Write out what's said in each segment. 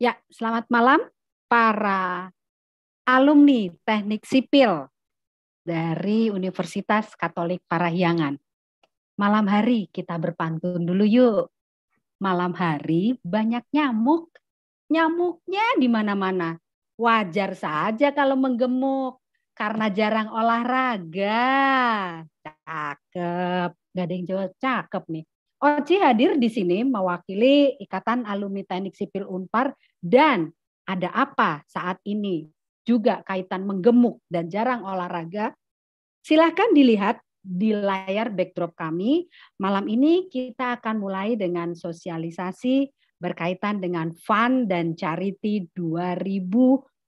Ya, selamat malam para alumni Teknik Sipil dari Universitas Katolik Parahyangan. Malam hari kita berpantun dulu yuk. Malam hari banyak nyamuk. Nyamuknya di mana-mana. Wajar saja kalau menggemuk karena jarang olahraga. Cakep. Gak ada yang jawab cakep nih. Oci hadir di sini mewakili Ikatan Alumni Teknik Sipil Unpar dan ada apa saat ini juga kaitan menggemuk dan jarang olahraga. Silahkan dilihat di layar backdrop kami. Malam ini kita akan mulai dengan sosialisasi berkaitan dengan Fun dan Charity 2022.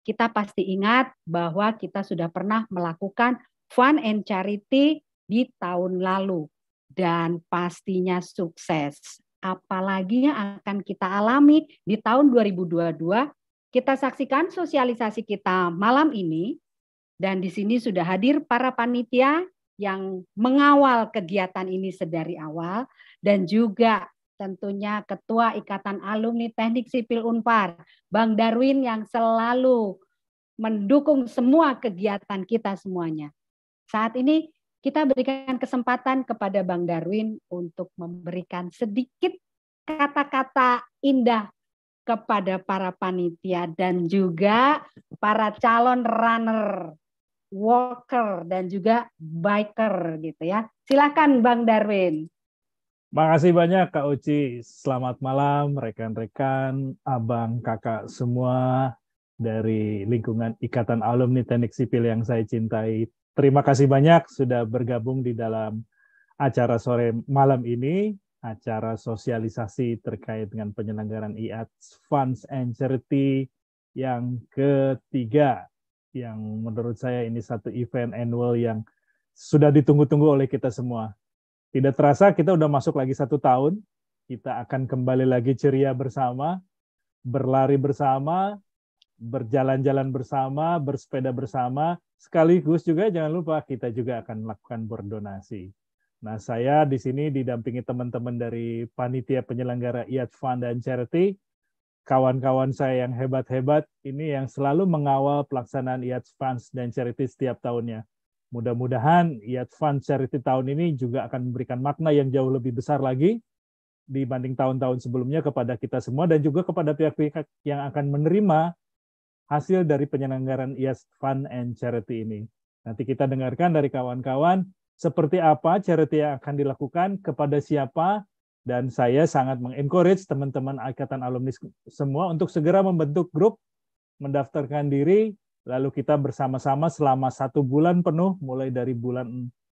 Kita pasti ingat bahwa kita sudah pernah melakukan Fun and Charity di tahun lalu dan pastinya sukses. Apalagi yang akan kita alami di tahun 2022. Kita saksikan sosialisasi kita malam ini. Dan di sini sudah hadir para panitia yang mengawal kegiatan ini sedari awal. Dan juga tentunya Ketua Ikatan Alumni Teknik Sipil Unpar, Bang Darwin yang selalu mendukung semua kegiatan kita semuanya. Saat ini kita berikan kesempatan kepada Bang Darwin untuk memberikan sedikit kata-kata indah kepada para panitia dan juga para calon runner, walker dan juga biker gitu ya. Silakan Bang Darwin. Makasih banyak Kak Uci. Selamat malam rekan-rekan, abang, kakak semua dari lingkungan Ikatan Alumni Teknik Sipil yang saya cintai. Terima kasih banyak sudah bergabung di dalam acara sore malam ini, acara sosialisasi terkait dengan penyelenggaraan IATS Funds and Charity yang ketiga, yang menurut saya ini satu event annual yang sudah ditunggu-tunggu oleh kita semua. Tidak terasa kita udah masuk lagi 1 tahun, kita akan kembali lagi ceria bersama, berlari bersama, berjalan-jalan bersama, bersepeda bersama, sekaligus juga jangan lupa kita juga akan melakukan berdonasi. Nah, saya di sini didampingi teman-teman dari panitia penyelenggara IATS Fund dan Charity, kawan-kawan saya yang hebat-hebat ini yang selalu mengawal pelaksanaan IATS Funds dan Charity setiap tahunnya. Mudah-mudahan IATS Fund Charity tahun ini juga akan memberikan makna yang jauh lebih besar lagi dibanding tahun-tahun sebelumnya kepada kita semua dan juga kepada pihak-pihak yang akan menerima hasil dari penyelenggaraan IATS Fund and Charity ini. Nanti kita dengarkan dari kawan-kawan seperti apa charity yang akan dilakukan, kepada siapa, dan saya sangat mengencourage teman-teman Ikatan Alumni semua untuk segera membentuk grup, mendaftarkan diri, lalu kita bersama-sama selama 1 bulan penuh, mulai dari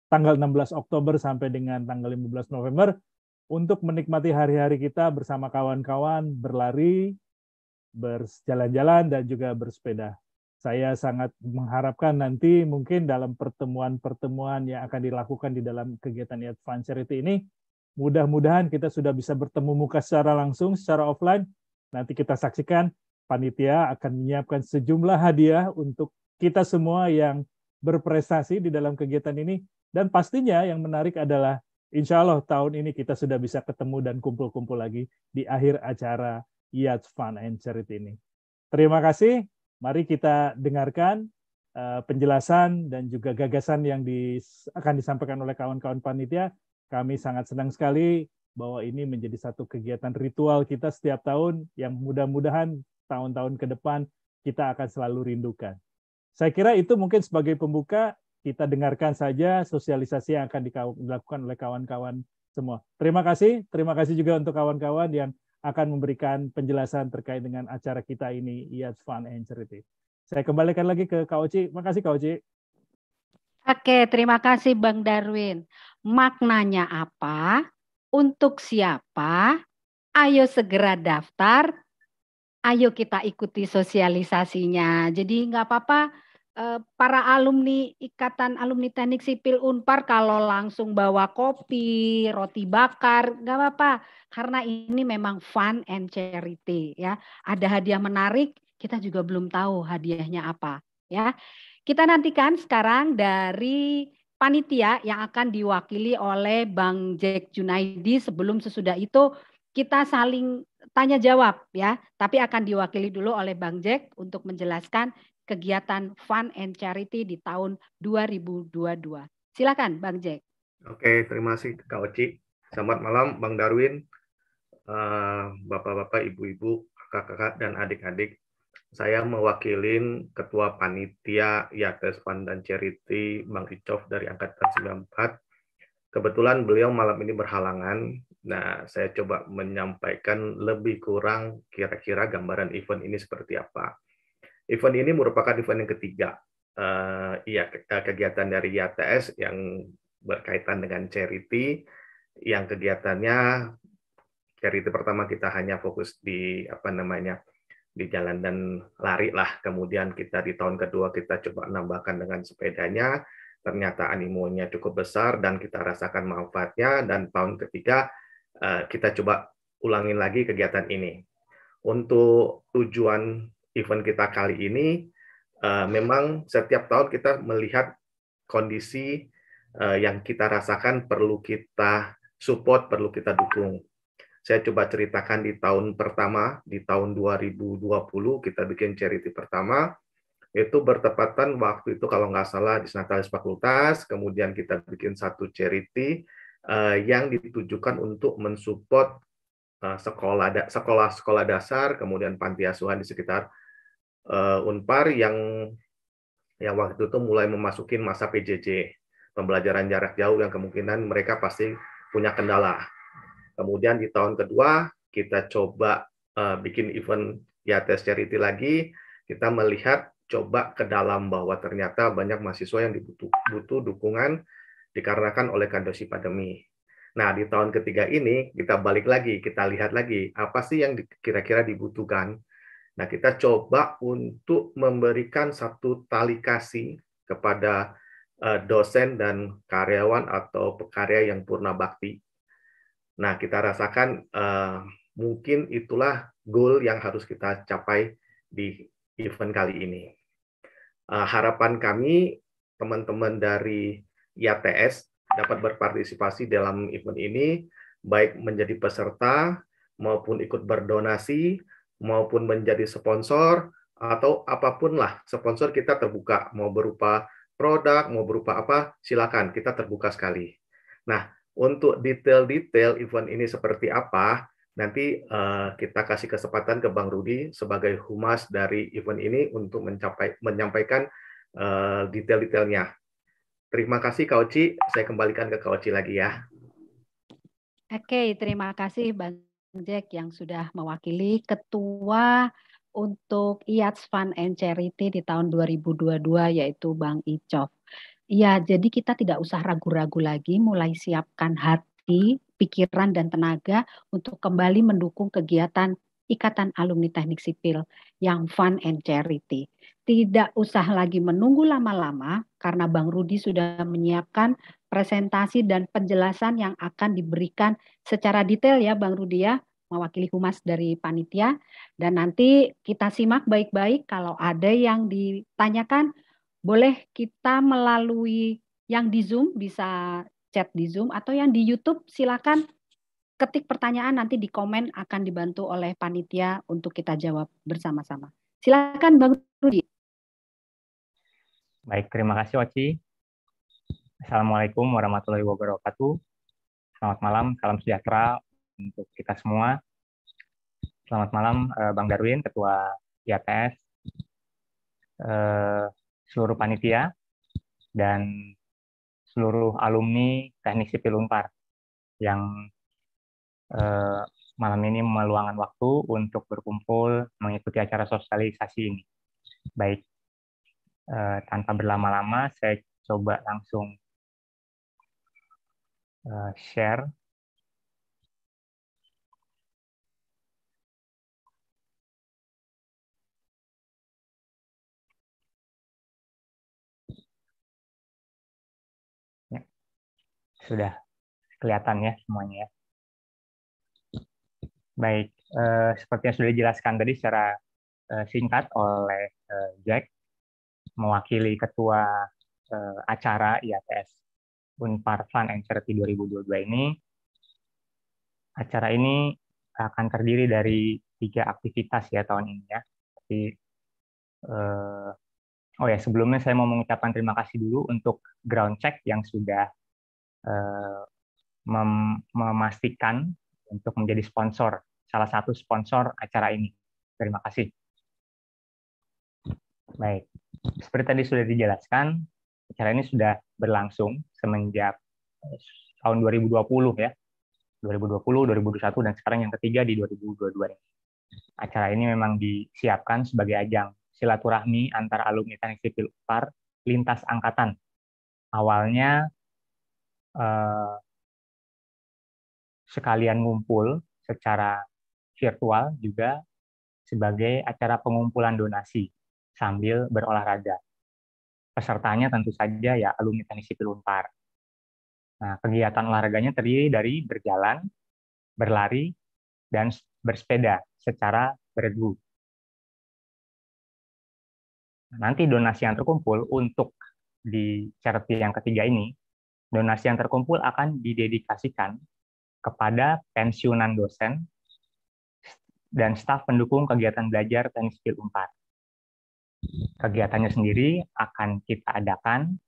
tanggal 16 Oktober sampai dengan tanggal 15 November, untuk menikmati hari-hari kita bersama kawan-kawan, berlari, berjalan-jalan, dan juga bersepeda. Saya sangat mengharapkan nanti mungkin dalam pertemuan-pertemuan yang akan dilakukan di dalam kegiatan IATS Fund Charity ini, mudah-mudahan kita sudah bisa bertemu muka secara langsung, secara offline. Nanti kita saksikan panitia akan menyiapkan sejumlah hadiah untuk kita semua yang berprestasi di dalam kegiatan ini. Dan pastinya yang menarik adalah insya Allah tahun ini kita sudah bisa ketemu dan kumpul-kumpul lagi di akhir acara IATS Fund and Charity ini. Terima kasih. Mari kita dengarkan penjelasan dan juga gagasan yang akan disampaikan oleh kawan-kawan panitia. Kami sangat senang sekali bahwa ini menjadi satu kegiatan ritual kita setiap tahun yang mudah-mudahan tahun-tahun ke depan kita akan selalu rindukan. Saya kira itu mungkin sebagai pembuka, kita dengarkan saja sosialisasi yang akan dilakukan oleh kawan-kawan semua. Terima kasih juga untuk kawan-kawan yang akan memberikan penjelasan terkait dengan acara kita ini, IATS Fund and Charity. Saya kembalikan lagi ke Kak Oci. Makasih Kak Oci. Oke, terima kasih Bang Darwin. Maknanya apa? Untuk siapa? Ayo segera daftar. Ayo kita ikuti sosialisasinya. Jadi nggak apa-apa para alumni Ikatan Alumni Teknik Sipil Unpar kalau langsung bawa kopi, roti bakar, nggak apa-apa. Karena ini memang fun and charity ya. Ada hadiah menarik, kita juga belum tahu hadiahnya apa ya. Kita nantikan sekarang dari panitia yang akan diwakili oleh Bang Jack Junaidi. Sebelum sesudah itu kita saling tanya jawab ya, tapi akan diwakili dulu oleh Bang Jack untuk menjelaskan kegiatan Fun and Charity di tahun 2022. Silakan Bang Jack. Oke, terima kasih Kak Oci. Selamat malam Bang Darwin, Bapak-bapak, Ibu-ibu, kakak-kakak, dan adik-adik. Saya mewakilin Ketua Panitia IATS Fun dan Charity Bang Icov dari Angkatan 94. Kebetulan beliau malam ini berhalangan. Nah, saya coba menyampaikan lebih kurang kira-kira gambaran event ini seperti apa. Event ini merupakan event yang ketiga. Kegiatan dari IATS yang berkaitan dengan charity, yang kegiatannya charity pertama kita hanya fokus di di jalan dan lari lah. Kemudian kita di tahun kedua kita coba nambahkan dengan sepedanya. Ternyata animonya cukup besar dan kita rasakan manfaatnya. Dan tahun ketiga kita coba ulangin lagi kegiatan ini. Untuk tujuan event kita kali ini, memang setiap tahun kita melihat kondisi yang kita rasakan perlu kita support, perlu kita dukung. Saya coba ceritakan di tahun pertama, di tahun 2020 kita bikin charity pertama, itu bertepatan waktu itu kalau nggak salah di Natalis Fakultas, kemudian kita bikin satu charity yang ditujukan untuk mensupport sekolah-sekolah dasar, kemudian panti asuhan di sekitar Unpar yang waktu itu mulai memasuki masa PJJ, pembelajaran jarak jauh yang kemungkinan mereka pasti punya kendala. Kemudian di tahun kedua, kita coba bikin event IATS Charity lagi, kita melihat coba ke dalam bahwa ternyata banyak mahasiswa yang butuh dukungan dikarenakan oleh kondisi pandemi. Nah, di tahun ketiga ini, kita balik lagi, kita lihat lagi, apa sih yang kira-kira dibutuhkan. Nah, kita coba untuk memberikan satu tali kasih kepada dosen dan karyawan atau pekarya yang purna bakti. Nah, kita rasakan mungkin itulah goal yang harus kita capai di event kali ini. Harapan kami, teman-teman dari IATS dapat berpartisipasi dalam event ini, baik menjadi peserta, maupun ikut berdonasi, maupun menjadi sponsor, atau apapun lah, sponsor kita terbuka, mau berupa produk, mau berupa apa, silakan, kita terbuka sekali. Nah, untuk detail-detail event ini seperti apa, nanti kita kasih kesempatan ke Bang Rudi sebagai humas dari event ini untuk menyampaikan detail-detailnya. Terima kasih Kak Oci, saya kembalikan ke Kak Oci lagi ya. Oke, terima kasih Bang Jack yang sudah mewakili Ketua untuk IATS Fun and Charity di tahun 2022 yaitu Bang Icov. Ya, jadi kita tidak usah ragu-ragu lagi, mulai siapkan hati, pikiran, dan tenaga untuk kembali mendukung kegiatan Ikatan Alumni Teknik Sipil yang Fun and Charity. Tidak usah lagi menunggu lama-lama karena Bang Rudi sudah menyiapkan presentasi dan penjelasan yang akan diberikan secara detail ya Bang Rudi ya, mewakili humas dari panitia. Dan nanti kita simak baik-baik, kalau ada yang ditanyakan boleh kita melalui yang di Zoom, bisa chat di Zoom, atau yang di YouTube silakan ketik pertanyaan, nanti di komen akan dibantu oleh panitia untuk kita jawab bersama-sama. Silakan Bang Rudi. Baik, terima kasih Oci. Assalamualaikum warahmatullahi wabarakatuh. Selamat malam, salam sejahtera untuk kita semua. Selamat malam Bang Darwin, Ketua IATS, seluruh panitia, dan seluruh alumni Teknik Sipil Unpar yang malam ini meluangkan waktu untuk berkumpul mengikuti acara sosialisasi ini. Baik, tanpa berlama-lama, saya coba langsung share. Ya, sudah kelihatan ya semuanya ya. Baik, seperti yang sudah dijelaskan tadi secara singkat oleh Jack, mewakili Ketua acara IATS Unpar Fun and Charity 2022 ini. Acara ini akan terdiri dari 3 aktivitas ya tahun ini ya. Jadi, oh ya, sebelumnya saya mau mengucapkan terima kasih dulu untuk ground check yang sudah memastikan untuk menjadi sponsor, salah satu sponsor acara ini. Terima kasih. Baik, seperti tadi sudah dijelaskan, acara ini sudah berlangsung semenjak tahun 2020 ya. 2020, 2021, dan sekarang yang ketiga di 2022 ini. Acara ini memang disiapkan sebagai ajang silaturahmi antara alumni Teknik Sipil Unpar lintas angkatan. Awalnya sekalian ngumpul secara virtual juga sebagai acara pengumpulan donasi sambil berolahraga. Pesertanya tentu saja ya alumni Teknik Sipil Unpar. Nah, kegiatan olahraganya terdiri dari berjalan, berlari, dan bersepeda secara beregu. Nanti donasi yang terkumpul untuk di charity yang ketiga ini, donasi yang terkumpul akan didedikasikan kepada pensiunan dosen dan staf pendukung kegiatan belajar Teknik Sipil Unpar. Kegiatannya sendiri akan kita adakan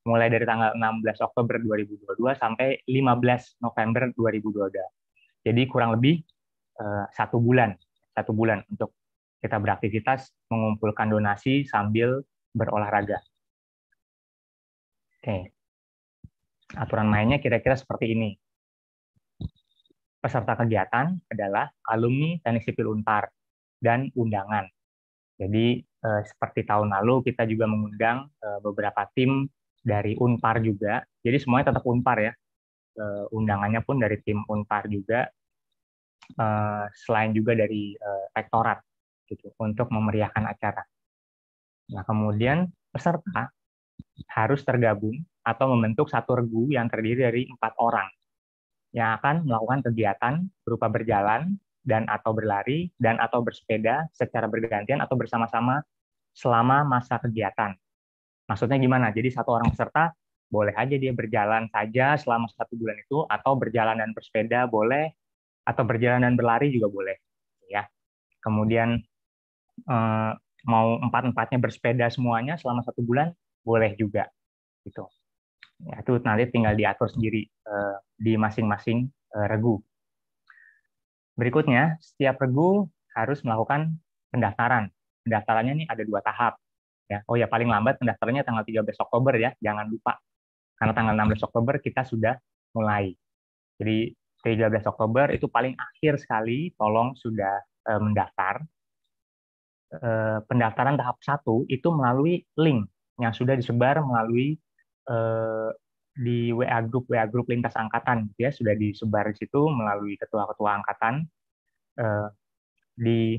mulai dari tanggal 16 Oktober 2022 sampai 15 November 2022. Jadi kurang lebih 1 bulan untuk kita beraktivitas mengumpulkan donasi sambil berolahraga. Oke. Aturan mainnya kira-kira seperti ini. Peserta kegiatan adalah alumni Teknik Sipil Unpar dan undangan. Jadi seperti tahun lalu kita juga mengundang beberapa tim dari Unpar juga. Jadi semuanya tetap Unpar ya. Undangannya pun dari tim Unpar juga. Selain juga dari rektorat gitu untuk memeriahkan acara. Nah, kemudian peserta harus tergabung atau membentuk satu regu yang terdiri dari 4 orang yang akan melakukan kegiatan berupa berjalan dan atau berlari dan atau bersepeda secara bergantian atau bersama-sama selama masa kegiatan. Maksudnya gimana? Jadi satu orang peserta boleh aja dia berjalan saja selama 1 bulan itu, atau berjalan dan bersepeda boleh, atau berjalan dan berlari juga boleh. Ya. Kemudian mau 4-4-nya bersepeda semuanya selama 1 bulan boleh juga. Gitu. Ya, itu nanti tinggal diatur sendiri di masing-masing regu. Berikutnya, setiap regu harus melakukan pendaftaran. Pendaftarannya ini ada 2 tahap. Ya. Oh ya, paling lambat pendaftarannya tanggal 13 Oktober ya, jangan lupa. Karena tanggal 16 Oktober kita sudah mulai. Jadi 13 Oktober itu paling akhir sekali, tolong sudah mendaftar. Pendaftaran tahap 1 itu melalui link yang sudah disebar melalui di WA grup lintas angkatan, ya sudah disebar di situ melalui ketua-ketua angkatan. Di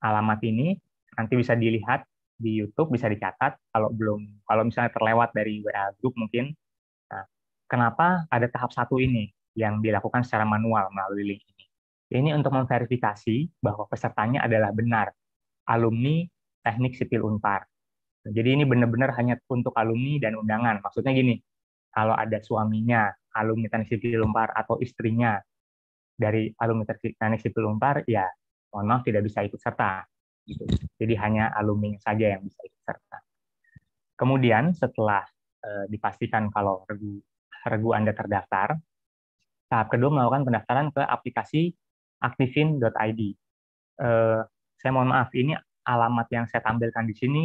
alamat ini nanti bisa dilihat di YouTube, bisa dicatat kalau misalnya terlewat dari WA grup mungkin. Nah, kenapa ada tahap 1 ini yang dilakukan secara manual melalui link ini? Ini untuk memverifikasi bahwa pesertanya adalah benar alumni Teknik Sipil Unpar. Jadi ini benar-benar hanya untuk alumni dan undangan. Maksudnya gini, kalau ada suaminya alumni Teknik Sipil Unpar atau istrinya dari alumni Teknik Sipil Unpar, ya mohon maaf tidak bisa ikut serta. Gitu. Jadi hanya alumni saja yang bisa ikut serta. Kemudian setelah dipastikan kalau regu Anda terdaftar, tahap kedua melakukan pendaftaran ke aplikasi aktifin.id. Saya mohon maaf, ini alamat yang saya tampilkan di sini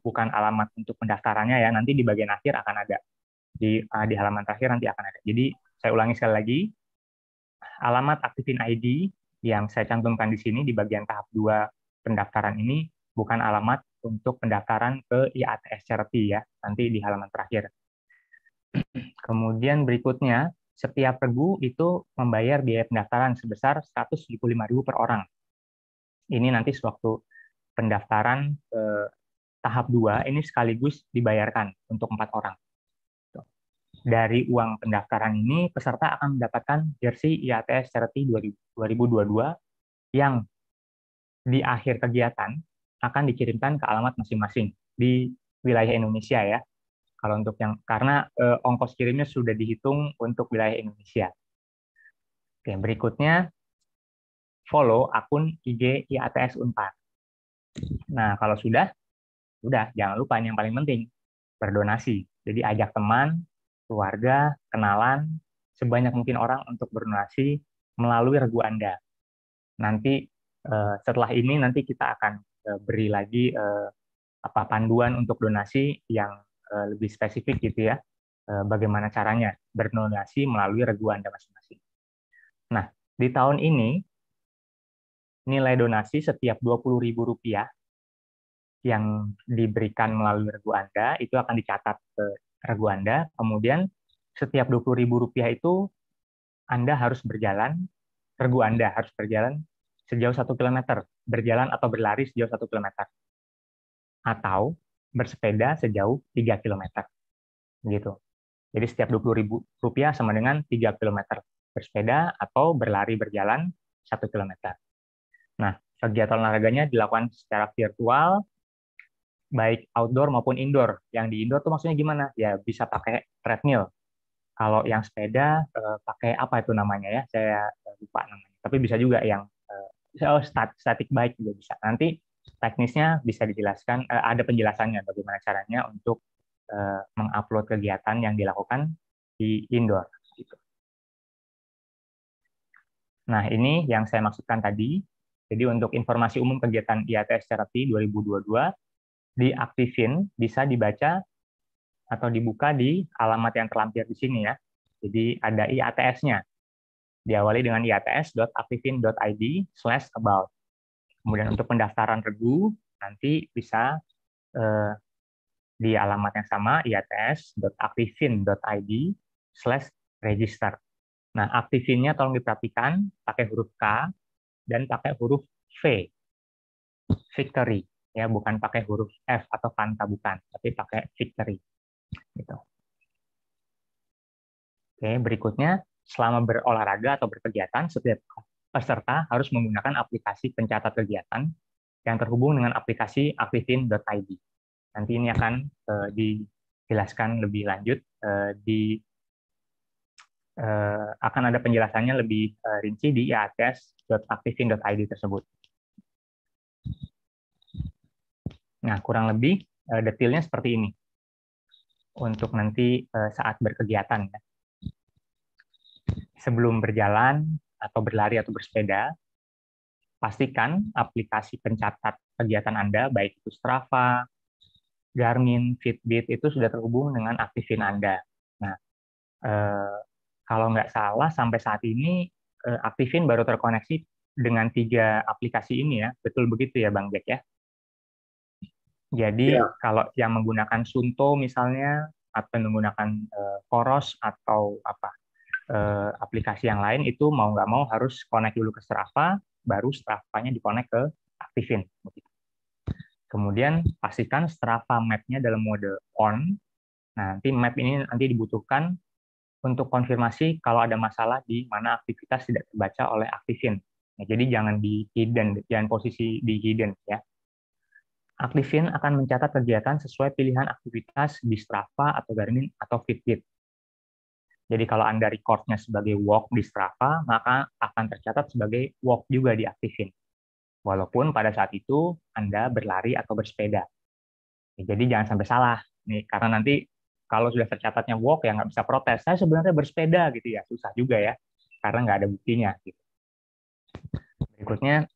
bukan alamat untuk pendaftarannya ya. Nanti di bagian akhir akan ada. Di halaman terakhir nanti akan ada. Jadi saya ulangi sekali lagi. Alamat Aktifin ID yang saya cantumkan di sini di bagian tahap 2 pendaftaran ini bukan alamat untuk pendaftaran ke IATS Charity ya. Nanti di halaman terakhir. Kemudian berikutnya, setiap regu itu membayar biaya pendaftaran sebesar Rp175.000 per orang. Ini nanti sewaktu pendaftaran tahap 2 ini sekaligus dibayarkan untuk 4 orang. Dari uang pendaftaran ini, peserta akan mendapatkan jersey IATS Charity 2022 yang di akhir kegiatan akan dikirimkan ke alamat masing-masing di wilayah Indonesia ya. Kalau untuk karena ongkos kirimnya sudah dihitung untuk wilayah Indonesia. Oke, berikutnya follow akun IG IATS Unpar. Nah, kalau sudah jangan lupa yang paling penting, berdonasi. Jadi ajak teman, keluarga, kenalan, sebanyak mungkin orang untuk berdonasi melalui regu Anda. Nanti setelah ini nanti kita akan beri lagi panduan untuk donasi yang lebih spesifik gitu ya. Bagaimana caranya berdonasi melalui regu Anda masing-masing. Nah, di tahun ini nilai donasi setiap Rp20.000 yang diberikan melalui regu Anda itu akan dicatat ke regu Anda. Kemudian setiap Rp20.000 itu Anda harus berjalan, regu Anda harus berjalan sejauh 1 kilometer, berjalan atau berlari sejauh 1 kilometer, atau bersepeda sejauh 3 kilometer, gitu. Jadi setiap Rp20.000 sama dengan 3 kilometer bersepeda atau berlari berjalan 1 kilometer. Nah, kegiatan olahraganya dilakukan secara virtual, baik outdoor maupun indoor. Yang di indoor tuh maksudnya gimana? Ya bisa pakai treadmill. Kalau yang sepeda pakai apa itu namanya ya? Saya lupa namanya. Tapi bisa juga yang static bike juga bisa. Nanti teknisnya bisa dijelaskan, ada penjelasannya bagaimana caranya untuk mengupload kegiatan yang dilakukan di indoor. Gitu. Nah, ini yang saya maksudkan tadi. Jadi untuk informasi umum kegiatan IATS Therapy 2022, di Aktifin bisa dibaca atau dibuka di alamat yang terlampir di sini ya. Jadi ada IATS-nya. Diawali dengan iats.aktifin.id/about. Kemudian untuk pendaftaran regu nanti bisa di alamat yang sama iats.aktifin.id/register. Nah, Aktifinnya tolong diperhatikan pakai huruf K dan pakai huruf V. Victory. Ya, bukan pakai huruf F atau Fanta, bukan, tapi pakai Victory. Gitu. Oke, berikutnya, selama berolahraga atau berkegiatan, setiap peserta harus menggunakan aplikasi pencatat kegiatan yang terhubung dengan aplikasi aktifin.id. Nanti ini akan dijelaskan lebih lanjut, akan ada penjelasannya lebih rinci di iats.aktifin.id tersebut. Nah, kurang lebih detailnya seperti ini untuk nanti saat berkegiatan. Ya. Sebelum berjalan atau berlari atau bersepeda, pastikan aplikasi pencatat kegiatan Anda, baik itu Strava, Garmin, Fitbit, itu sudah terhubung dengan Aktifin Anda. Nah, kalau nggak salah sampai saat ini Aktifin baru terkoneksi dengan 3 aplikasi ini ya, betul begitu ya Bang Jack ya? Jadi kalau yang menggunakan Sunto misalnya, atau menggunakan Koros atau aplikasi yang lain itu mau nggak mau harus connect dulu ke Strava, baru Strava-nya di-connect ke Aktifin. Kemudian pastikan Strava map-nya dalam mode on. Nah, nanti map ini nanti dibutuhkan untuk konfirmasi kalau ada masalah di mana aktivitas tidak terbaca oleh Aktifin. Nah, jadi jangan di hidden, jangan posisi di hidden ya. Aktifin akan mencatat kegiatan sesuai pilihan aktivitas di Strava atau Garmin atau Fitbit. Jadi kalau Anda record-nya sebagai walk di Strava, maka akan tercatat sebagai walk juga di Aktifin. Walaupun pada saat itu Anda berlari atau bersepeda. Jadi jangan sampai salah. Nih, karena nanti kalau sudah tercatatnya walk, ya nggak bisa protes. Saya sebenarnya bersepeda gitu ya, susah juga ya, karena nggak ada buktinya. Gitu. Berikutnya,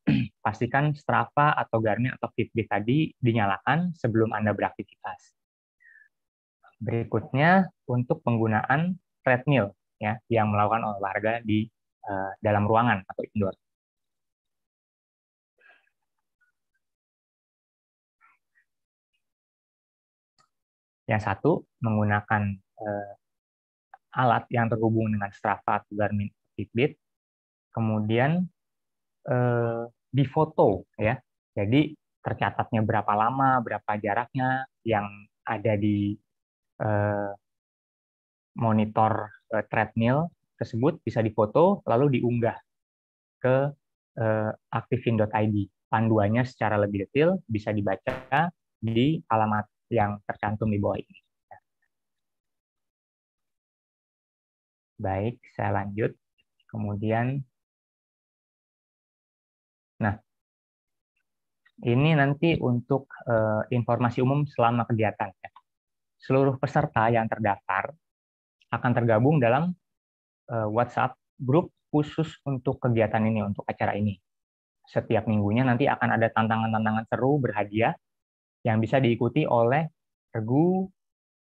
pastikan Strava atau Garmin atau Fitbit tadi dinyalakan sebelum Anda beraktivitas. Berikutnya, untuk penggunaan treadmill ya, yang melakukan olahraga di dalam ruangan atau indoor. Yang satu, menggunakan alat yang terhubung dengan Strava atau Garmin atau Fitbit. Kemudian difoto ya. Jadi tercatatnya berapa lama, berapa jaraknya yang ada di monitor treadmill tersebut bisa difoto lalu diunggah ke aktifin.id. Panduannya secara lebih detail bisa dibaca di alamat yang tercantum di bawah ini. Baik, saya lanjut. Kemudian Nah, ini nanti untuk informasi umum selama kegiatan. Seluruh peserta yang terdaftar akan tergabung dalam WhatsApp grup khusus untuk kegiatan ini, untuk acara ini. Setiap minggunya nanti akan ada tantangan-tantangan seru berhadiah yang bisa diikuti oleh regu,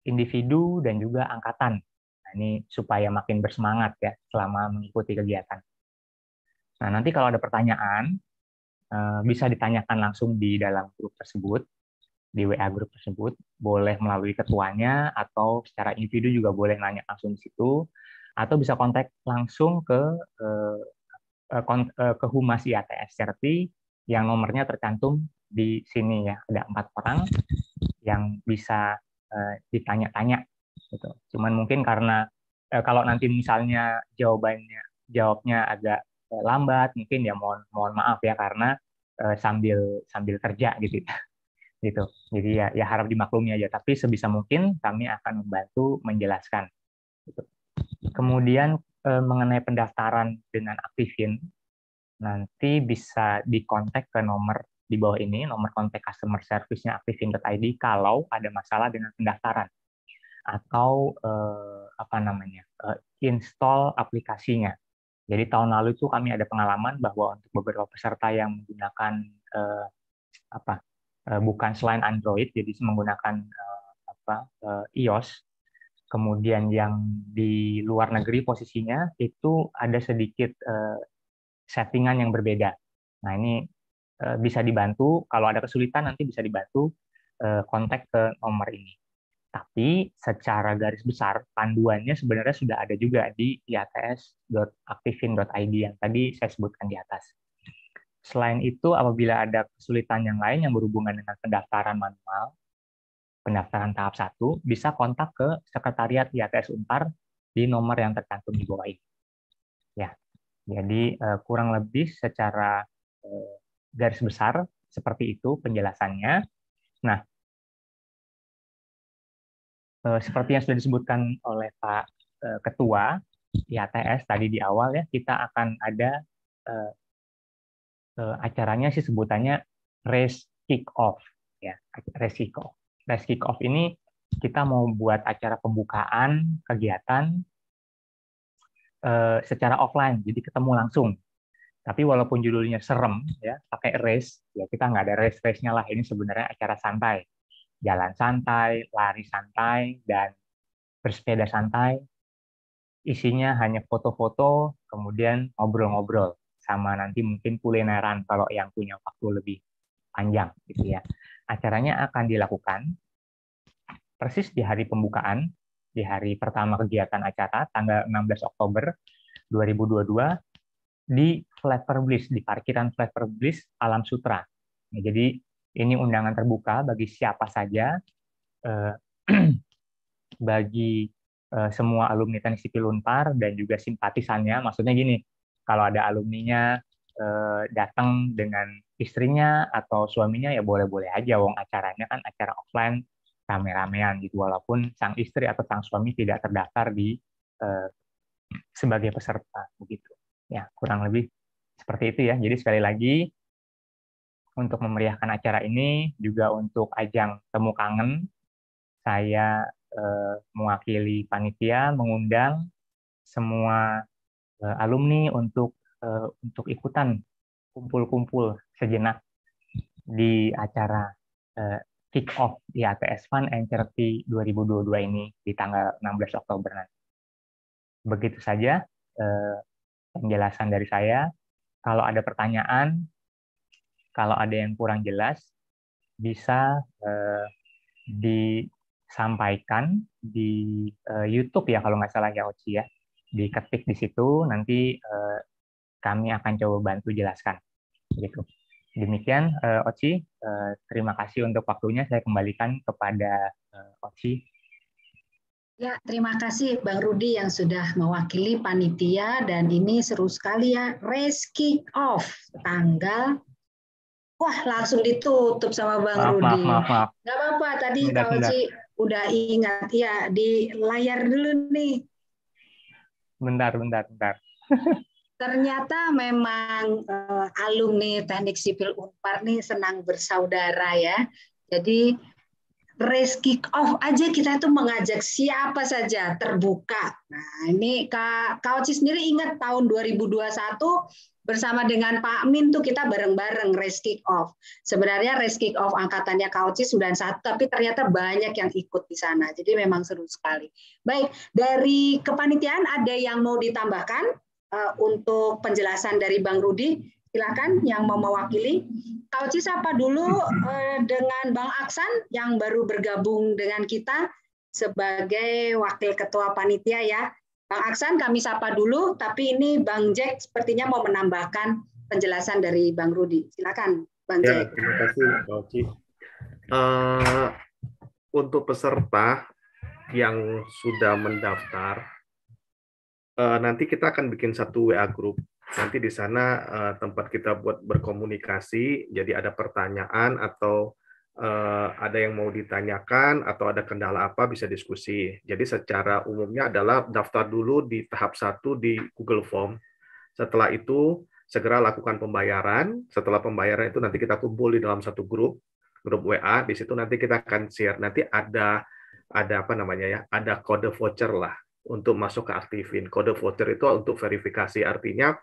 individu, dan juga angkatan. Nah, ini supaya makin bersemangat ya selama mengikuti kegiatan. Nah, nanti kalau ada pertanyaan, bisa ditanyakan langsung di dalam grup tersebut, di WA grup tersebut, boleh melalui ketuanya, atau secara individu juga boleh nanya langsung di situ, atau bisa kontak langsung ke Humas IATS Certi yang nomornya tercantum di sini ya, ada 4 orang yang bisa ditanya-tanya gitu. Cuman mungkin karena kalau nanti misalnya jawabnya agak lambat, mungkin ya mohon maaf ya, karena sambil kerja gitu. Gitu. Jadi ya harap dimaklumi aja. Tapi sebisa mungkin kami akan membantu menjelaskan. Gitu. Kemudian mengenai pendaftaran dengan Aktifin, nanti bisa dikontak ke nomor di bawah ini, nomor kontak customer service-nya aktifin.id kalau ada masalah dengan pendaftaran atau install aplikasinya. Jadi tahun lalu itu kami ada pengalaman bahwa untuk beberapa peserta yang menggunakan bukan selain Android, jadi menggunakan iOS, kemudian yang di luar negeri posisinya itu ada sedikit settingan yang berbeda. Nah, ini bisa dibantu, kalau ada kesulitan nanti bisa dibantu kontak ke nomor ini. Tapi secara garis besar, panduannya sebenarnya sudah ada juga di iats.aktifin.id yang tadi saya sebutkan di atas. Selain itu, apabila ada kesulitan yang lain yang berhubungan dengan pendaftaran manual, pendaftaran tahap 1, bisa kontak ke Sekretariat IATS Unpar di nomor yang tercantum di bawah ini. Ya, jadi kurang lebih secara garis besar seperti itu penjelasannya. Nah, seperti yang sudah disebutkan oleh Pak Ketua IATS tadi di awal ya, kita akan ada acaranya sih sebutannya race kick off ya, race kick off. Race kick off ini kita mau buat acara pembukaan kegiatan secara offline, jadi ketemu langsung. Tapi walaupun judulnya serem ya, pakai race, ya kita nggak ada race-nya lah. Ini sebenarnya acara santai, jalan santai, lari santai, dan bersepeda santai. Isinya hanya foto-foto, kemudian ngobrol-ngobrol, sama nanti mungkin kulineran kalau yang punya waktu lebih panjang gitu ya. Acaranya akan dilakukan persis di hari pembukaan, di hari pertama kegiatan acara, tanggal 16 Oktober 2022, di Flavor Bliss, di parkiran Flavor Bliss Alam Sutra. Nah, jadi ini undangan terbuka bagi siapa saja, bagi semua alumni Teknik Sipil Unpar dan juga simpatisannya. Maksudnya gini, kalau ada alumninya datang dengan istrinya atau suaminya ya boleh-boleh aja, wong acaranya kan acara offline rame-ramean gitu, walaupun sang istri atau sang suami tidak terdaftar di sebagai peserta begitu. Ya, kurang lebih seperti itu ya. Jadi sekali lagi untuk memeriahkan acara ini juga untuk ajang temu kangen, saya mewakili panitia mengundang semua alumni untuk ikutan kumpul-kumpul sejenak di acara kick off di IATS Fun and Charity 2022 ini di tanggal 16 Oktober nanti. Begitu saja penjelasan dari saya. Kalau ada pertanyaan, kalau ada yang kurang jelas, bisa disampaikan di YouTube ya, kalau nggak salah ya Oci ya. Diketik di situ, nanti kami akan coba bantu jelaskan. Gitu. Demikian, Oci. Terima kasih untuk waktunya. Saya kembalikan kepada Oci. Ya, terima kasih Bang Rudi yang sudah mewakili panitia, dan ini seru sekali ya, race kick off tanggal, wah langsung ditutup sama Bang Rudi. Maaf. Nggak apa-apa, tadi Kak Oci udah ingat ya, di layar dulu nih. Bentar. Ternyata memang alumni Teknik Sipil Unpar nih senang bersaudara ya. Jadi race kick off aja kita itu mengajak siapa saja, terbuka. Nah ini Kak Oci sendiri ingat tahun 2021 bersama dengan Pak Min tuh kita bareng-bareng race kick off. Sebenarnya race kick off angkatannya Kak Oci 91, tapi ternyata banyak yang ikut di sana. Jadi memang seru sekali. Baik, dari kepanitiaan ada yang mau ditambahkan untuk penjelasan dari Bang Rudi? Silakan yang mau mewakili. Kak Oci sapa dulu dengan Bang Aksan yang baru bergabung dengan kita sebagai wakil ketua panitia ya. Bang Aksan kami sapa dulu, tapi ini Bang Jack sepertinya mau menambahkan penjelasan dari Bang Rudi. Silakan Bang Jack. Terima kasih Kak Oci. Untuk peserta yang sudah mendaftar, nanti kita akan bikin satu WA group. Nanti di sana tempat kita buat berkomunikasi, jadi ada pertanyaan atau ada yang mau ditanyakan atau ada kendala apa bisa diskusi. Jadi secara umumnya adalah daftar dulu di tahap 1 di Google Form. Setelah itu segera lakukan pembayaran. Setelah pembayaran itu nanti kita kumpul di dalam satu grup WA. Di situ nanti kita akan share. Nanti ada apa namanya ya? Ada kode voucher lah untuk masuk ke Aktifin. Kode voucher itu untuk verifikasi, artinya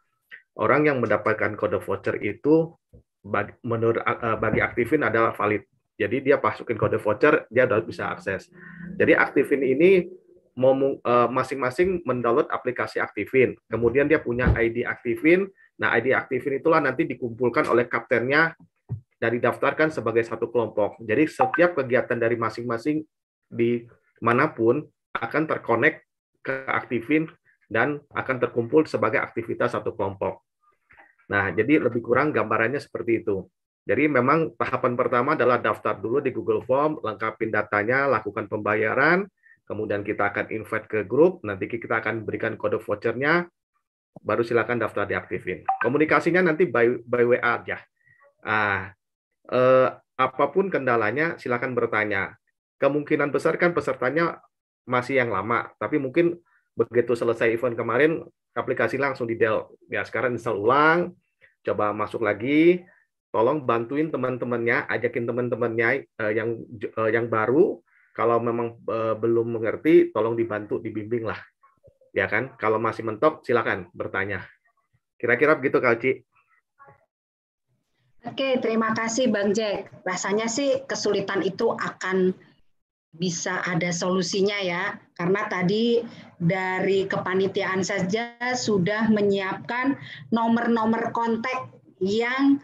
orang yang mendapatkan kode voucher itu bagi Aktifin adalah valid. Jadi dia masukin kode voucher, dia udah bisa akses. Jadi Aktifin ini masing-masing mendownload aplikasi Aktifin. Kemudian dia punya ID Aktifin. Nah, ID Aktifin itulah nanti dikumpulkan oleh kaptennya dan didaftarkan sebagai satu kelompok. Jadi setiap kegiatan dari masing-masing di manapun akan terkonek ke Aktifin dan akan terkumpul sebagai aktivitas satu kelompok. Nah, jadi lebih kurang gambarannya seperti itu. Jadi memang tahapan pertama adalah daftar dulu di Google Form, lengkapin datanya, lakukan pembayaran, kemudian kita akan invite ke grup, nanti kita akan berikan kode vouchernya, baru silakan daftar di Aktifin. Komunikasinya nanti by WA aja. Apapun kendalanya, silakan bertanya. Kemungkinan besar kan pesertanya masih yang lama, tapi mungkin begitu selesai event kemarin, aplikasi langsung di-del. Ya, sekarang install ulang, coba masuk lagi, tolong bantuin teman-temannya, ajakin teman-temannya yang baru, kalau memang belum mengerti, tolong dibantu, dibimbing lah. Ya kan? Kalau masih mentok, silakan bertanya. Kira-kira begitu, Kak Oci. Oke, terima kasih Bang Jack. Rasanya sih kesulitan itu akan bisa ada solusinya ya, karena tadi dari kepanitiaan saja sudah menyiapkan nomor-nomor kontak yang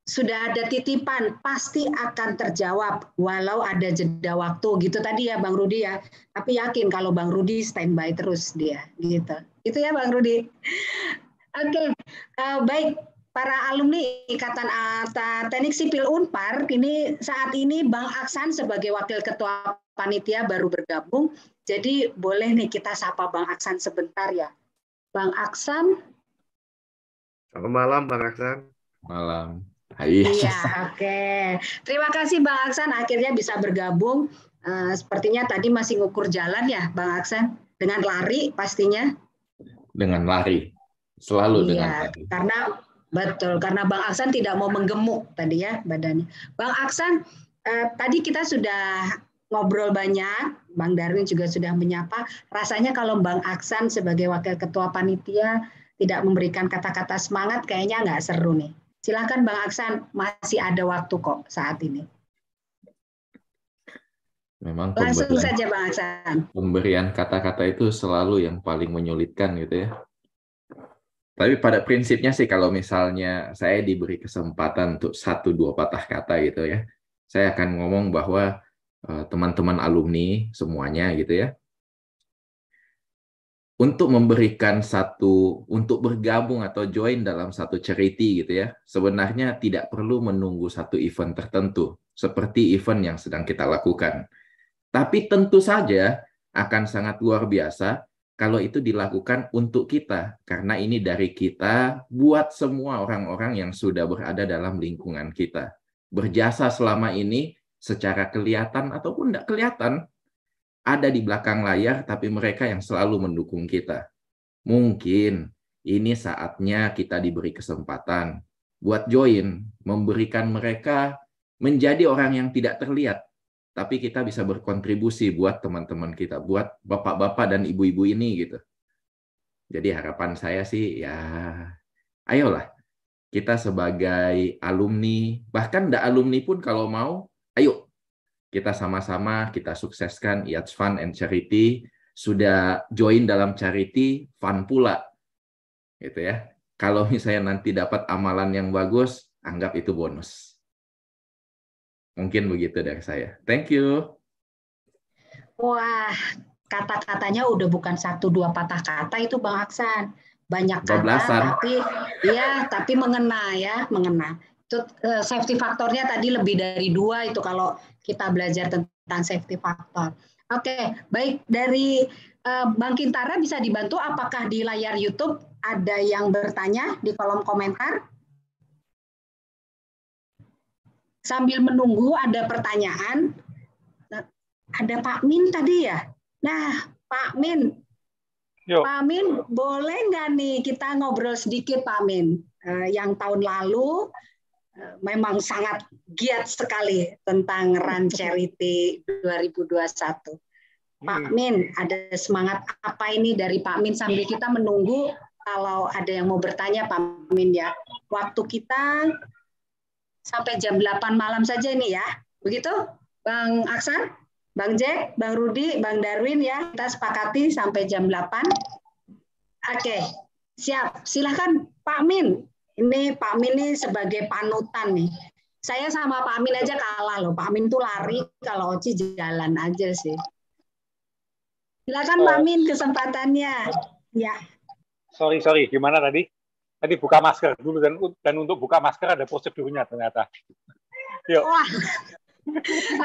sudah ada titipan, pasti akan terjawab walau ada jeda waktu gitu tadi ya Bang Rudi ya. Tapi yakin kalau Bang Rudi standby terus dia gitu. Itu ya Bang Rudi. Oke, baik para alumni Ikatan Teknik Sipil Unpar, ini saat ini Bang Aksan sebagai Wakil Ketua Panitia baru bergabung. Jadi boleh nih kita sapa Bang Aksan sebentar ya. Bang Aksan. Selamat malam Bang Aksan. Malam. Hai. Iya, oke. Terima kasih Bang Aksan akhirnya bisa bergabung. Sepertinya tadi masih ngukur jalan ya Bang Aksan. Dengan lari pastinya. Dengan lari. Selalu dengan lari. Karena Bang Aksan tidak mau menggemuk tadi ya badannya. Bang Aksan, tadi kita sudah ngobrol banyak, Bang Darwin juga sudah menyapa. Rasanya kalau Bang Aksan sebagai Wakil Ketua Panitia tidak memberikan kata-kata semangat, kayaknya nggak seru nih. Silakan Bang Aksan, masih ada waktu kok saat ini. Memang langsung saja Bang Aksan. Pemberian kata-kata itu selalu yang paling menyulitkan gitu ya. Tapi pada prinsipnya sih kalau misalnya saya diberi kesempatan untuk 1-2 patah kata gitu ya, saya akan ngomong bahwa teman-teman alumni semuanya gitu ya, untuk memberikan untuk bergabung atau join dalam satu charity gitu ya, sebenarnya tidak perlu menunggu satu event tertentu, seperti event yang sedang kita lakukan. Tapi tentu saja akan sangat luar biasa kalau itu dilakukan untuk kita, karena ini dari kita buat semua orang-orang yang sudah berada dalam lingkungan kita. Berjasa selama ini secara kelihatan ataupun tidak kelihatan, ada di belakang layar, tapi mereka yang selalu mendukung kita. Mungkin Ini saatnya kita diberi kesempatan buat join, memberikan mereka menjadi orang yang tidak terlihat, tapi kita bisa berkontribusi buat teman-teman kita, buat bapak-bapak dan ibu-ibu ini gitu. Jadi harapan saya sih ya, ayolah kita sebagai alumni, bahkan tidak alumni pun kalau mau, ayo kita sama-sama kita sukseskan IATS Fund and Charity. Sudah join dalam charity, fun pula. Gitu ya. Kalau misalnya nanti dapat amalan yang bagus, anggap itu bonus. Mungkin begitu dari saya. Thank you. Wah, kata-katanya udah bukan 1-2 patah kata itu Bang Aksan. Banyak kata, tapi mengena ya, mengena. Itu safety faktornya tadi lebih dari 2 itu kalau kita belajar tentang safety faktor. Oke, baik, dari Bang Kintara bisa dibantu apakah di layar YouTube ada yang bertanya di kolom komentar? Sambil menunggu ada pertanyaan. Ada Pak Min tadi ya? Nah, Pak Min. Yo. Pak Min, boleh nggak nih kita ngobrol sedikit Pak Min? Yang tahun lalu memang sangat giat sekali tentang Run Charity 2021. Pak Min, ada semangat apa ini dari Pak Min sambil kita menunggu kalau ada yang mau bertanya Pak Min ya. Waktu kita sampai jam 8 malam saja ini ya. Begitu Bang Aksan, Bang Jack, Bang Rudi, Bang Darwin ya. Kita sepakati sampai jam 8. Oke, siap. Silahkan Pak Min. Ini Pak Min ini sebagai panutan nih. Saya sama Pak Min aja kalah loh. Pak Min tuh lari, kalau Oci jalan aja sih. Silakan Pak Min kesempatannya. Ya. Sorry, gimana tadi? Tadi buka masker dulu dan untuk buka masker ada prosedurnya ternyata. Yuk. Wah.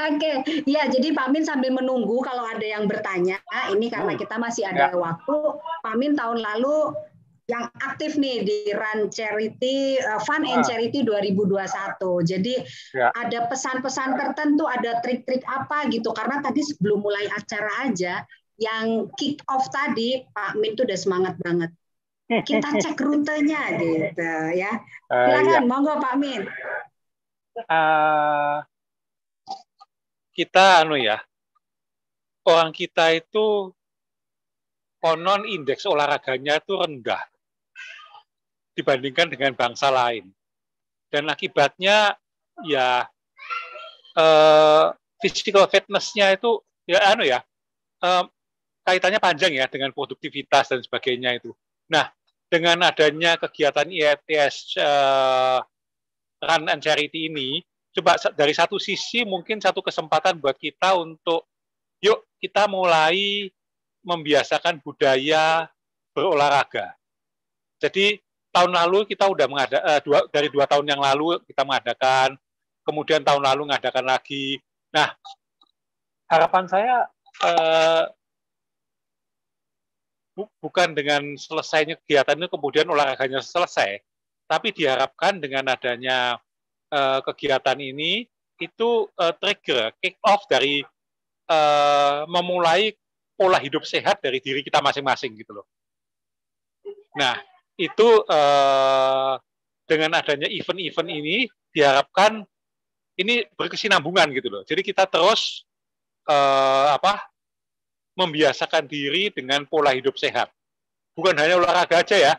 Oke, ya jadi Pak Min sambil menunggu kalau ada yang bertanya, ini karena kita masih ada waktu. Pak Min tahun lalu yang aktif nih di Run Charity Fund and Charity 2021. Jadi ada pesan-pesan tertentu, ada trik-trik apa gitu. Karena tadi sebelum mulai acara aja, yang kick off tadi Pak Min tuh udah semangat banget. Kita cek rutenya gitu ya. Silakan, monggo Pak Min. Kita orang kita itu konon indeks olahraganya itu rendah dibandingkan dengan bangsa lain. Dan akibatnya ya physical fitness-nya itu kaitannya panjang ya dengan produktivitas dan sebagainya itu. Nah, dengan adanya kegiatan IATS Run and Charity ini, coba dari satu sisi mungkin satu kesempatan buat kita untuk yuk kita mulai membiasakan budaya berolahraga. Jadi tahun lalu kita udah dari 2 tahun yang lalu kita mengadakan, kemudian tahun lalu mengadakan lagi. Nah, harapan saya bukan dengan selesainya kegiatan itu kemudian olahraganya selesai, tapi diharapkan dengan adanya kegiatan ini itu trigger, kick off dari memulai pola hidup sehat dari diri kita masing-masing gitu loh. Nah, itu dengan adanya event-event ini diharapkan ini berkesinambungan gitu loh. Jadi kita terus membiasakan diri dengan pola hidup sehat. Bukan hanya olahraga aja ya,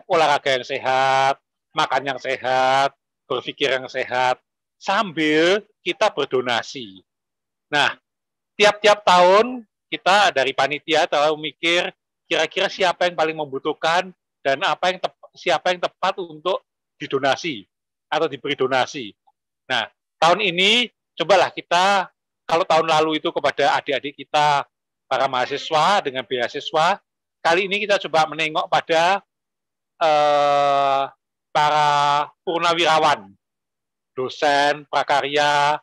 olahraga yang sehat, makan yang sehat, berpikir yang sehat, sambil kita berdonasi. Nah, tiap-tiap tahun kita dari panitia selalu mikir kira-kira siapa yang paling membutuhkan dan siapa yang tepat untuk didonasi atau diberi donasi. Nah, tahun ini cobalah kita, kalau tahun lalu itu kepada adik-adik kita, para mahasiswa dengan beasiswa, kali ini kita coba menengok pada para purnawirawan, dosen, prakarya,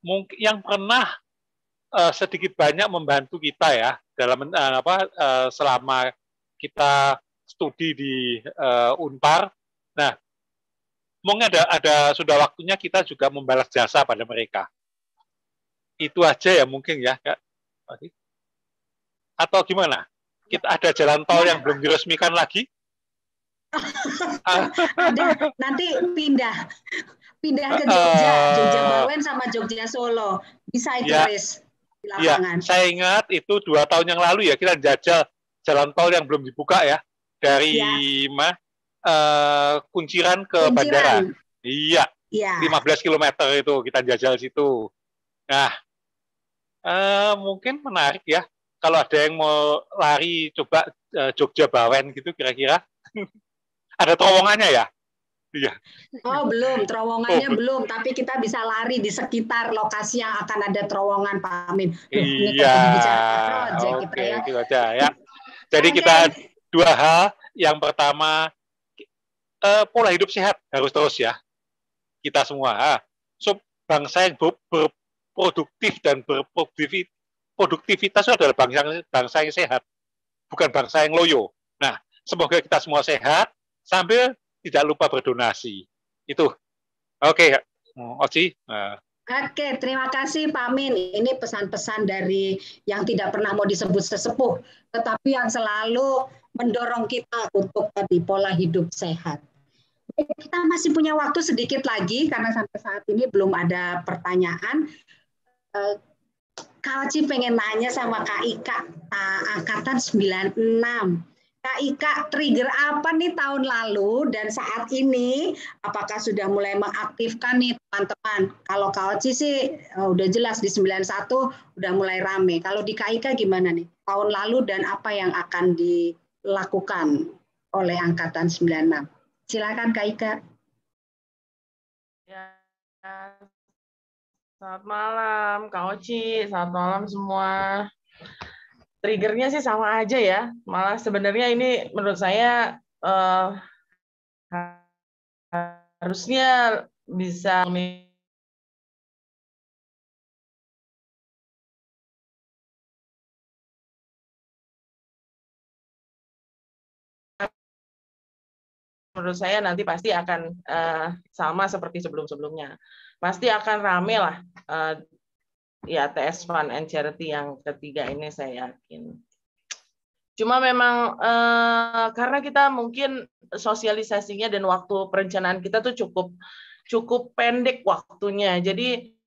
mungkin yang pernah sedikit banyak membantu kita ya dalam selama kita studi di Unpar. Nah, mungkin ada sudah waktunya kita juga membalas jasa pada mereka. Itu aja ya mungkin ya, Kak. Atau gimana? Kita ada jalan tol yang belum diresmikan lagi? Ada, nanti pindah ke Jogja Bawen sama Jogja Solo. Bisa itu Ya. race di Iya, lapangan. saya ingat itu 2 tahun yang lalu ya kita jajal jalan tol yang belum dibuka ya dari Kunciran ke bandara. Kunciran. Iya, Ya. 15 km itu kita jajal situ. Nah, mungkin menarik ya kalau ada yang mau lari coba Jogja Bawen gitu kira-kira. Ada terowongannya ya? Iya. Oh belum, terowongannya belum, tapi kita bisa lari di sekitar lokasi yang akan ada terowongan, Pak Amin. Ini kayak jadi bicara project kita ya. Gitu aja ya. Jadi kita 2 hal. Yang pertama, pola hidup sehat harus terus ya. Kita semua. So, bangsa yang berproduktif dan berproduktivitas adalah bangsa yang sehat, bukan bangsa yang loyo. Nah, semoga kita semua sehat sambil tidak lupa berdonasi. Itu. Oke, Oci. Oke, terima kasih Pak Amin. Ini pesan-pesan dari yang tidak pernah mau disebut sesepuh, tetapi yang selalu mendorong kita untuk tadi pola hidup sehat. Kita masih punya waktu sedikit lagi karena sampai saat ini belum ada pertanyaan. Kak Oci pengen nanya sama Kak Ika, angkatan 96. Kak Ika, trigger apa nih tahun lalu dan saat ini apakah sudah mulai mengaktifkan nih teman-teman? Kalau Kak Oci sih udah jelas di 91 udah mulai rame. Kalau di Kak Ika gimana nih? Tahun lalu dan apa yang akan dilakukan oleh angkatan 96? Silakan Kak Ika. Ya, selamat malam Kak Oci, selamat malam semua. Triggernya sih sama aja ya, malah sebenarnya ini menurut saya harusnya bisa menurut saya nanti pasti akan sama seperti sebelum-sebelumnya. Pasti akan rame lah ya TS Fun and Charity yang ketiga ini saya yakin. Cuma memang karena kita mungkin sosialisasinya dan waktu perencanaan kita tuh cukup pendek waktunya. Jadi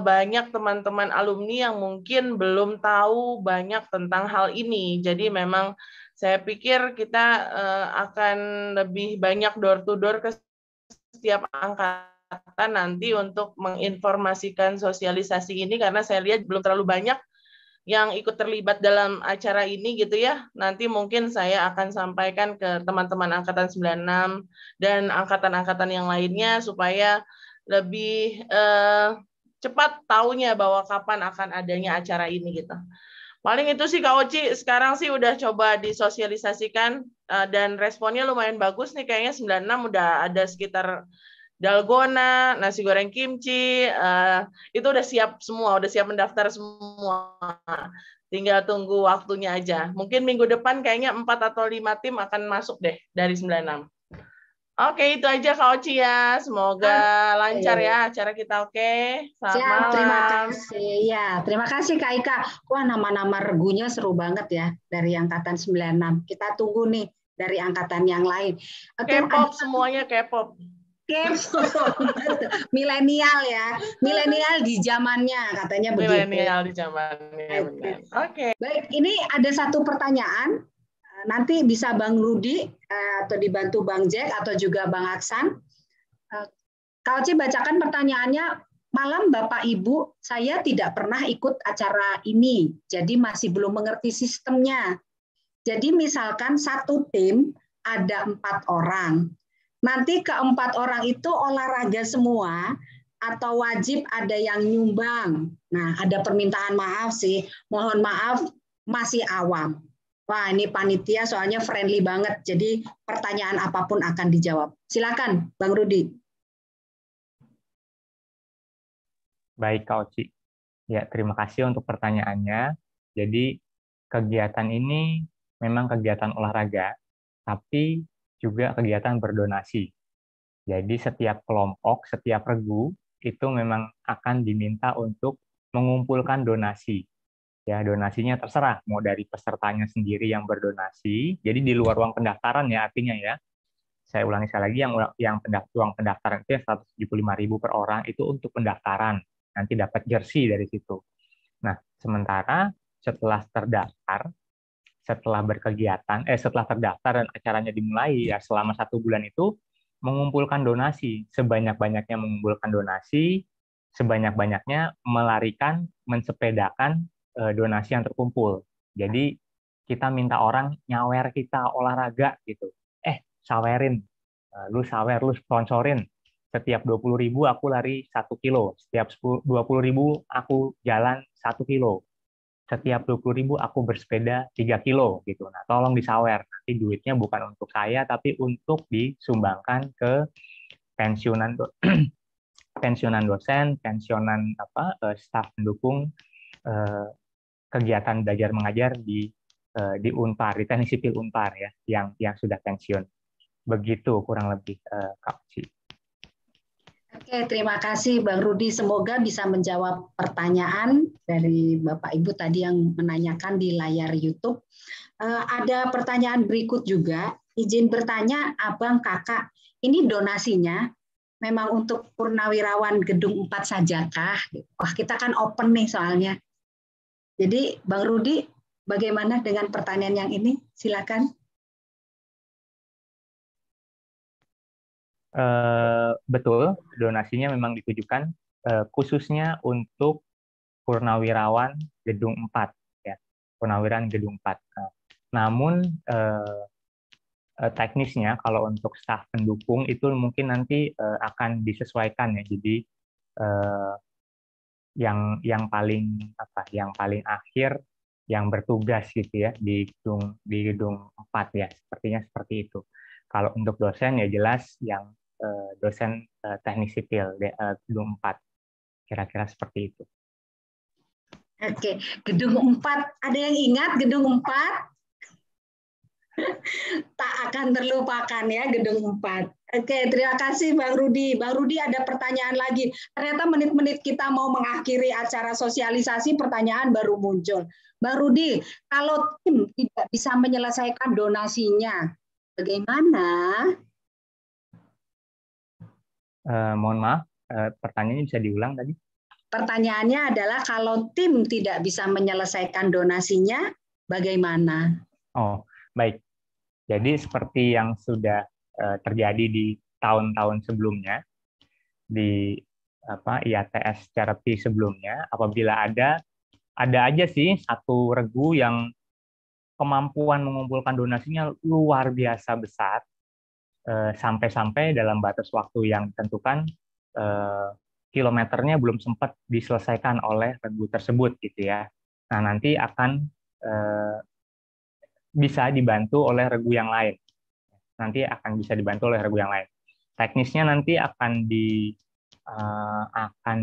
banyak teman-teman alumni yang mungkin belum tahu banyak tentang hal ini. Jadi memang saya pikir kita akan lebih banyak door to door ke setiap angkatan nanti untuk menginformasikan sosialisasi ini karena saya lihat belum terlalu banyak yang ikut terlibat dalam acara ini gitu ya. Nanti mungkin saya akan sampaikan ke teman-teman angkatan 96 dan angkatan-angkatan yang lainnya supaya lebih cepat taunya bahwa kapan akan adanya acara ini gitu. Paling itu sih Kak Oci, sekarang sih udah coba disosialisasikan dan responnya lumayan bagus nih kayaknya 96 udah ada sekitar dalgona, nasi goreng kimchi, itu udah siap semua, udah siap mendaftar semua. Tinggal tunggu waktunya aja. Mungkin minggu depan kayaknya 4 atau 5 tim akan masuk deh dari 96. Oke, itu aja Kak Oci ya. Semoga lancar ya acara kita. Oke, selamat malam. Terima kasih. Ya, terima kasih Kak Ika. Wah, nama-nama regunya seru banget ya dari angkatan 96. Kita tunggu nih dari angkatan yang lain. K-pop semuanya K-pop. Milenial ya, milenial di zamannya katanya begitu. Milenial di zamannya. Oke. Baik, ini ada satu pertanyaan. Nanti bisa Bang Rudi atau dibantu Bang Jack atau juga Bang Aksan. Kak Oci bacakan pertanyaannya. Malam Bapak Ibu, saya tidak pernah ikut acara ini, jadi masih belum mengerti sistemnya. Jadi misalkan satu tim ada 4 orang. Nanti ke-4 orang itu olahraga semua atau wajib ada yang nyumbang. Nah, ada permintaan maaf sih. Mohon maaf, masih awam. Wah, ini panitia soalnya friendly banget. Jadi pertanyaan apapun akan dijawab. Silakan, Bang Rudi. Baik, Kak Oci. Ya, terima kasih untuk pertanyaannya. Jadi, kegiatan ini memang kegiatan olahraga, tapi juga kegiatan berdonasi. Jadi setiap kelompok, setiap regu itu memang akan diminta untuk mengumpulkan donasi. Ya, donasinya terserah, mau dari pesertanya sendiri yang berdonasi, jadi di luar uang pendaftaran ya artinya ya. Saya ulangi sekali lagi, yang uang pendaftaran itu 175.000 per orang itu untuk pendaftaran, nanti dapat jersey dari situ. Nah, sementara setelah terdaftar, setelah terdaftar dan acaranya dimulai ya selama 1 bulan itu mengumpulkan donasi, sebanyak-banyaknya mengumpulkan donasi, sebanyak-banyaknya mensepedakan donasi yang terkumpul. Jadi kita minta orang nyawer kita olahraga gitu. Sawerin, lu sponsorin. Setiap 20.000 aku lari 1 kilo, setiap 20.000 aku jalan 1 kilo, setiap 20.000 aku bersepeda 3 kilo gitu. Nah, tolong disawer. Nanti duitnya bukan untuk saya, tapi untuk disumbangkan ke pensiunan pensiunan dosen, pensiunan staf pendukung kegiatan belajar mengajar di Unpar, di Teknik Sipil Unpar ya, yang sudah pensiun. Begitu kurang lebih Kak Uci. Oke, terima kasih Bang Rudi. Semoga bisa menjawab pertanyaan dari Bapak Ibu tadi yang menanyakan di layar YouTube. Ada pertanyaan berikut juga. Izin bertanya, Abang Kakak, ini donasinya memang untuk Purnawirawan Gedung 4 sajakah? Wah, kita kan open nih soalnya. Jadi Bang Rudi, bagaimana dengan pertanyaan yang ini? Silakan. Betul, donasinya memang ditujukan khususnya untuk Purnawirawan Gedung 4 ya, Purnawirawan Gedung 4. Namun teknisnya kalau untuk staf pendukung itu mungkin nanti akan disesuaikan ya. Jadi yang paling akhir yang bertugas gitu ya di gedung 4 ya, sepertinya seperti itu. Kalau untuk dosen ya jelas yang dosen teknik sipil gedung 4, kira-kira seperti itu. Oke, gedung 4, ada yang ingat gedung 4? Tak akan terlupakan ya gedung 4. Oke, terima kasih Bang Rudi. Bang Rudi, ada pertanyaan lagi. Ternyata menit-menit kita mau mengakhiri acara sosialisasi, pertanyaan baru muncul. Bang Rudi, kalau tim tidak bisa menyelesaikan donasinya, bagaimana? Mohon maaf, pertanyaannya bisa diulang tadi? Pertanyaannya adalah kalau tim tidak bisa menyelesaikan donasinya, bagaimana? Oh, baik. Jadi seperti yang sudah terjadi di tahun-tahun sebelumnya, di IATS Charity sebelumnya, apabila ada aja sih satu regu yang kemampuan mengumpulkan donasinya luar biasa besar, sampai-sampai dalam batas waktu yang ditentukan kilometernya belum sempat diselesaikan oleh regu tersebut gitu ya. Nah, nanti akan bisa dibantu oleh regu yang lain. Nanti akan bisa dibantu oleh regu yang lain. Teknisnya nanti akan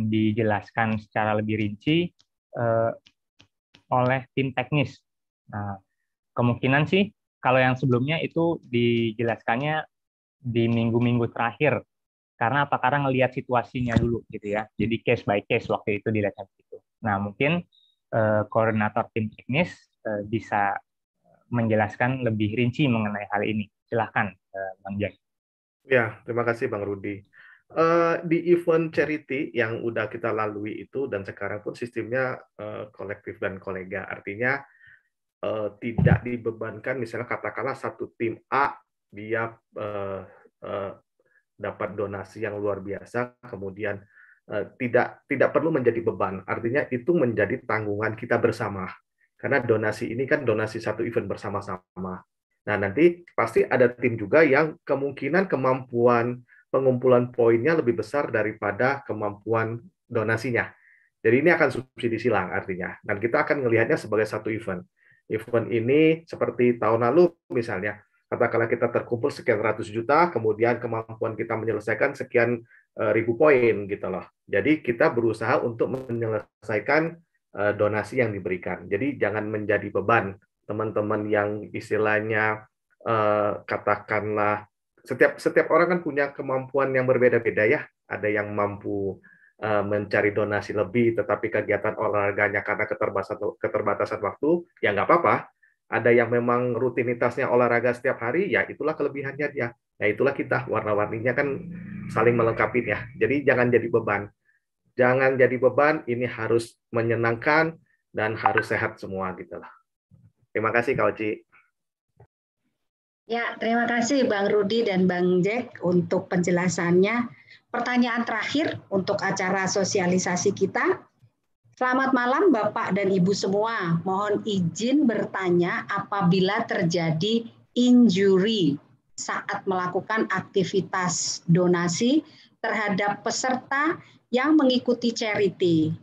dijelaskan secara lebih rinci oleh tim teknis. Nah, kemungkinan sih kalau yang sebelumnya itu dijelaskannya di minggu-minggu terakhir. Karena apa? Karena ngelihat situasinya dulu gitu ya. Jadi case by case waktu itu dilihat gitu. Nah, mungkin koordinator tim teknis bisa menjelaskan lebih rinci mengenai hal ini. Silahkan, Bang Jack. Ya, terima kasih Bang Rudi. Di event charity yang udah kita lalui itu dan sekarang pun sistemnya kolektif dan kolega. Artinya tidak dibebankan, misalnya katakanlah satu tim A dia dapat donasi yang luar biasa, kemudian tidak perlu menjadi beban. Artinya itu menjadi tanggungan kita bersama. Karena donasi ini kan donasi satu event bersama-sama. Nah, nanti pasti ada tim juga yang kemungkinan kemampuan pengumpulan poinnya lebih besar daripada kemampuan donasinya. Jadi ini akan subsidi silang artinya. Dan kita akan melihatnya sebagai satu event. Event ini seperti tahun lalu misalnya, katakanlah kita terkumpul sekian ratus juta, kemudian kemampuan kita menyelesaikan sekian ribu poin gitu loh. Jadi kita berusaha untuk menyelesaikan donasi yang diberikan. Jadi jangan menjadi beban teman-teman yang istilahnya katakanlah setiap orang kan punya kemampuan yang berbeda-beda ya. Ada yang mampu mencari donasi lebih, tetapi kegiatan olahraganya karena keterbatasan waktu, ya nggak apa-apa. Ada yang memang rutinitasnya olahraga setiap hari, ya itulah kelebihannya dia. Ya itulah kita, warna-warninya kan saling melengkapi ya. Jadi jangan jadi beban. Jangan jadi beban, ini harus menyenangkan dan harus sehat semua gitu lah. Terima kasih Kak Oci. Ya, terima kasih Bang Rudi dan Bang Jack untuk penjelasannya. Pertanyaan terakhir untuk acara sosialisasi kita. Selamat malam Bapak dan Ibu semua. Mohon izin bertanya apabila terjadi injury saat melakukan aktivitas donasi terhadap peserta yang mengikuti charity.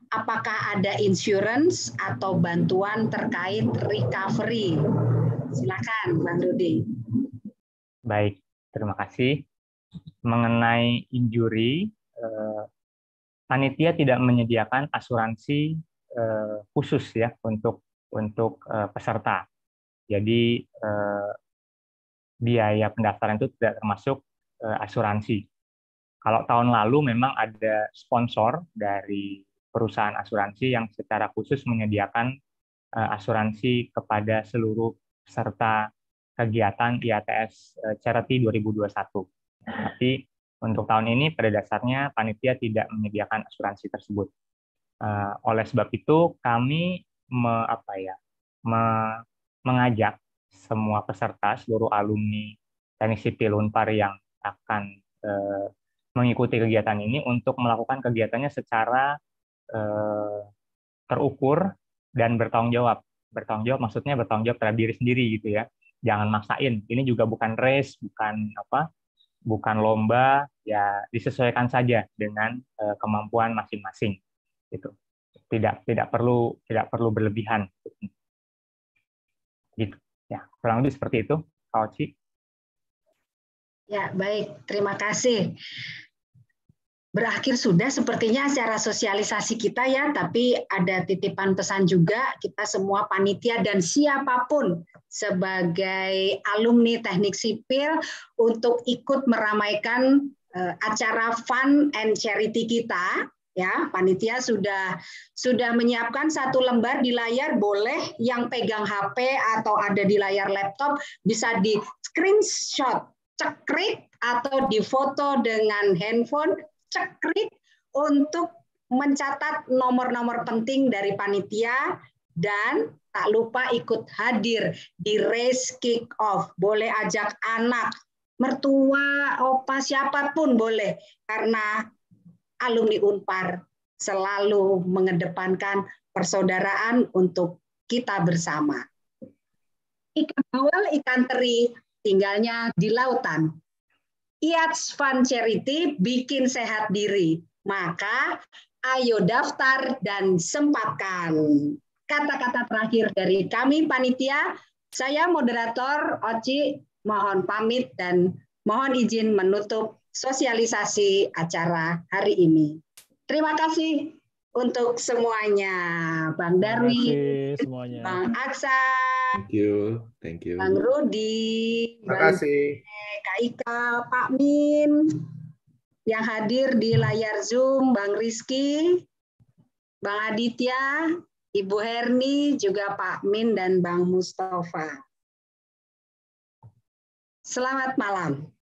Apakah ada insurance atau bantuan terkait recovery? Silakan Bang Rudi. Baik, terima kasih. Mengenai injury, panitia tidak menyediakan asuransi khusus ya untuk peserta. Jadi biaya pendaftaran itu tidak termasuk asuransi. Kalau tahun lalu memang ada sponsor dari perusahaan asuransi yang secara khusus menyediakan asuransi kepada seluruh peserta kegiatan IATS Charity 2021. Tapi untuk tahun ini pada dasarnya panitia tidak menyediakan asuransi tersebut. Oleh sebab itu kami mengajak semua peserta, seluruh alumni Teknik Sipil Unpar yang akan mengikuti kegiatan ini untuk melakukan kegiatannya secara terukur dan bertanggung jawab. Bertanggung jawab maksudnya bertanggung jawab terhadap diri sendiri gitu ya. Jangan maksain. Ini juga bukan race, bukan lomba, ya disesuaikan saja dengan kemampuan masing-masing. Gitu. Tidak perlu berlebihan. Gitu. Ya, kurang lebih seperti itu, Kak Oci. Ya, baik. Terima kasih. Berakhir sudah sepertinya acara sosialisasi kita ya, tapi ada titipan pesan juga, kita semua panitia dan siapapun sebagai alumni Teknik Sipil untuk ikut meramaikan acara fun and charity kita. Ya, panitia sudah menyiapkan satu lembar di layar, boleh yang pegang HP atau ada di layar laptop bisa di screenshot, cekrik atau difoto dengan handphone, cekrik untuk mencatat nomor-nomor penting dari panitia dan tak lupa ikut hadir di race kick off. Boleh ajak anak, mertua, opa, siapapun boleh karena alumni Unpar selalu mengedepankan persaudaraan untuk kita bersama. Ikan bawal, ikan teri, tinggalnya di lautan. IATS Fun Charity bikin sehat diri. Maka ayo daftar dan sempatkan. Kata-kata terakhir dari kami panitia, saya moderator Oci mohon pamit dan mohon izin menutup sosialisasi acara hari ini. Terima kasih untuk semuanya, Bang Darwin, Bang Aksan, thank you, Bang Rudi, Terima kasih, Kak Ika, Pak Min, yang hadir di layar Zoom, Bang Rizky, Bang Aditya, Ibu Herni, juga Pak Min dan Bang Mustafa. Selamat malam.